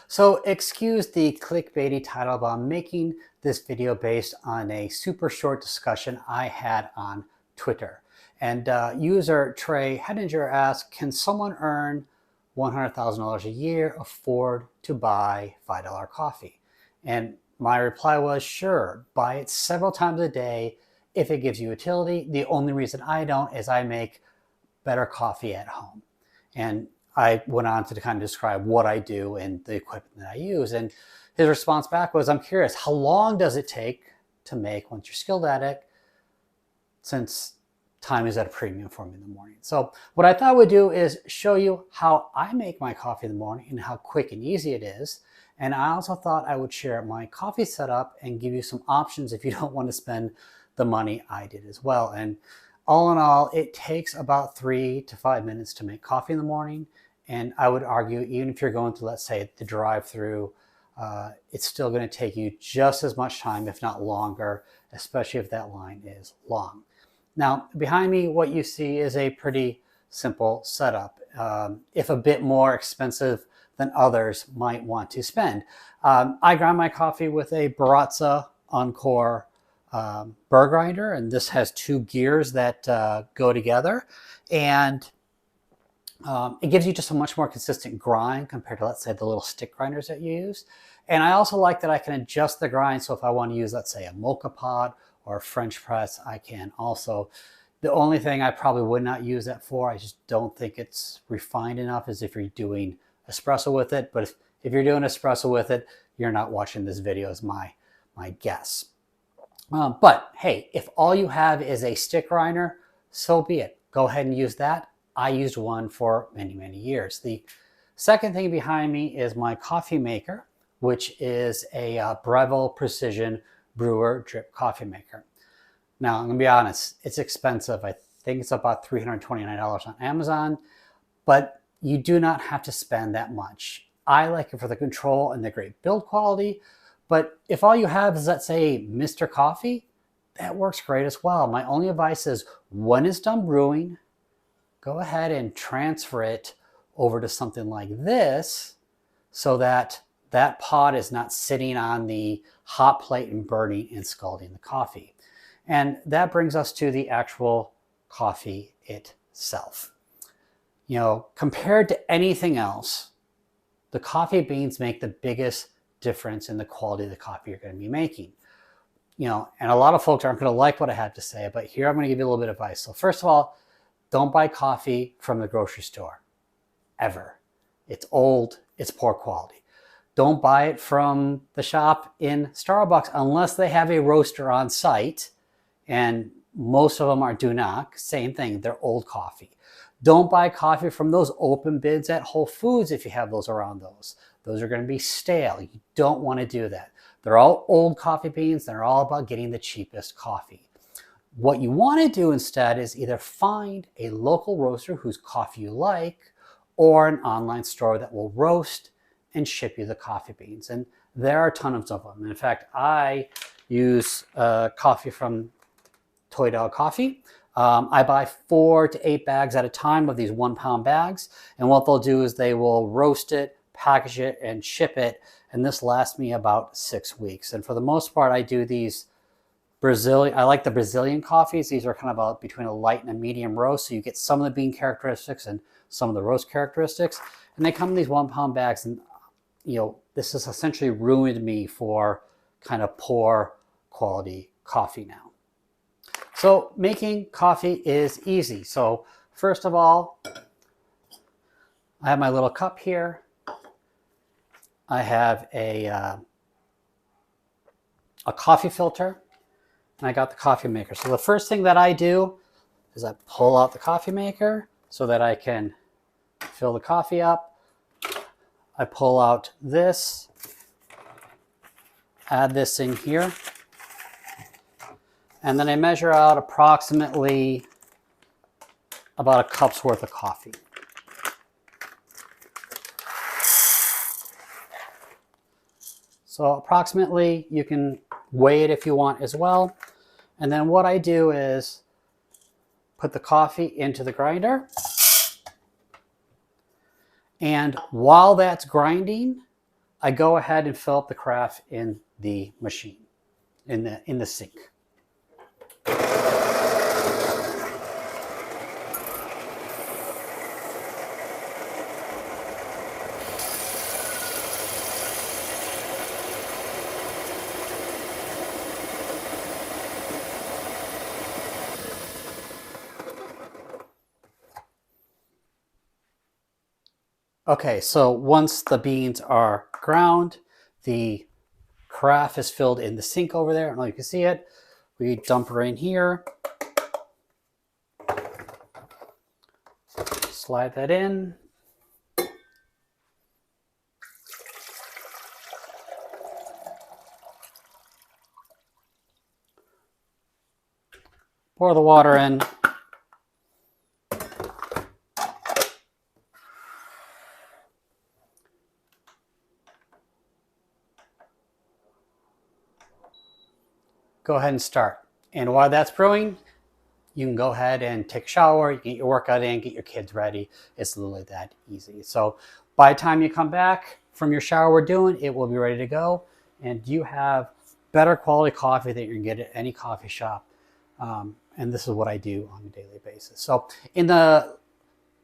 So excuse the clickbaity title, but I'm making this video based on a super short discussion I had on Twitter. And user Trey Hedinger asked, can someone earn $100,000 a year afford to buy $5 coffee? And my reply was, sure, buy it several times a day if it gives you utility. The only reason I don't is I make better coffee at home. And I went on to kind of describe what I do and the equipment that I use. And his response back was, I'm curious, how long does it take to make once you're skilled at it, since time is at a premium for me in the morning? So what I thought I would do is show you how I make my coffee in the morning and how quick and easy it is. And I also thought I would share my coffee setup and give you some options if you don't want to spend the money I did as well. And all in all, it takes about 3 to 5 minutes to make coffee in the morning. And I would argue, even if you're going to, let's say, the drive-through, it's still going to take you just as much time, if not longer, especially if that line is long. Now, behind me, what you see is a pretty simple setup, if a bit more expensive than others might want to spend. I grind my coffee with a Baratza Encore burr grinder, and this has 2 gears that go together, and it gives you just a much more consistent grind compared to, let's say, the little stick grinders that you use. And I also like that I can adjust the grind, so if I want to use, let's say, a mocha pod or a French press, I can also. The only thing I probably would not use that for, I just don't think it's refined enough, is if you're doing espresso with it. But if you're doing espresso with it, you're not watching this video, is my guess. But hey, if all you have is a stick grinder, so be it. Go ahead and use that. I used one for many, many years. The second thing behind me is my coffee maker, which is a Breville Precision Brewer drip coffee maker. Now, I'm going to be honest, it's expensive. I think it's about $329 on Amazon, but you do not have to spend that much. I like it for the control and the great build quality, but if all you have is, let's say, Mr. Coffee, that works great as well. My only advice is, when it's done brewing, go ahead and transfer it over to something like this so that that pot is not sitting on the hot plate and burning and scalding the coffee. And that brings us to the actual coffee itself. You know, compared to anything else, the coffee beans make the biggest difference in the quality of the coffee you're going to be making. You know, and a lot of folks aren't going to like what I have to say, but here I'm going to give you a little bit of advice. So first of all, don't buy coffee from the grocery store, ever. It's old, it's poor quality. Don't buy it from the shop in Starbucks unless they have a roaster on site, and most of them do not. Same thing, they're old coffee. Don't buy coffee from those open bids at Whole Foods if you have those around those. Those are going to be stale. You don't want to do that. They're all old coffee beans. They're all about getting the cheapest coffee. What you want to do instead is either find a local roaster whose coffee you like, or an online store that will roast and ship you the coffee beans. And there are tons of them. In fact, I use coffee from Toy Dog Coffee. I buy 4 to 8 bags at a time of these 1-pound bags. And what they'll do is they will roast it, package it, and ship it. And this lasts me about 6 weeks. And for the most part, I do these I like the Brazilian coffees. These are kind of about between a light and a medium roast. So you get some of the bean characteristics and some of the roast characteristics. And they come in these 1-pound bags. And, you know, this has essentially ruined me for kind of poor quality coffee now. So making coffee is easy. So first of all, I have my little cup here. I have a coffee filter. And I got the coffee maker. So the first thing that I do is I pull out the coffee maker so that I can fill the coffee up. I pull out this, add this in here, and then I measure out approximately about a cup's worth of coffee. So approximately, you can weigh it if you want as well. And then what I do is put the coffee into the grinder. And while that's grinding, I go ahead and fill up the carafe in the machine, in the sink. Okay, so once the beans are ground, the carafe is filled in the sink over there. I don't know if you can see it. We dump her in here. Slide that in. Pour the water in. Go ahead and start. And while that's brewing, you can go ahead and take a shower, you get your workout in, get your kids ready. It's literally that easy. So by the time you come back from your shower we're doing, it will be ready to go. And you have better quality coffee that you can get at any coffee shop. And this is what I do on a daily basis. So in the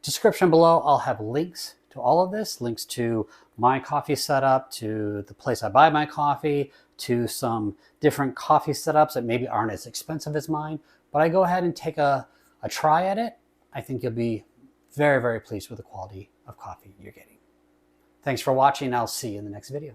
description below, I'll have links to all of this, links to my coffee setup, to the place I buy my coffee, to some different coffee setups that maybe aren't as expensive as mine. But I go ahead and take a try at it. I think you'll be very, very pleased with the quality of coffee you're getting. Thanks for watching. I'll see you in the next video.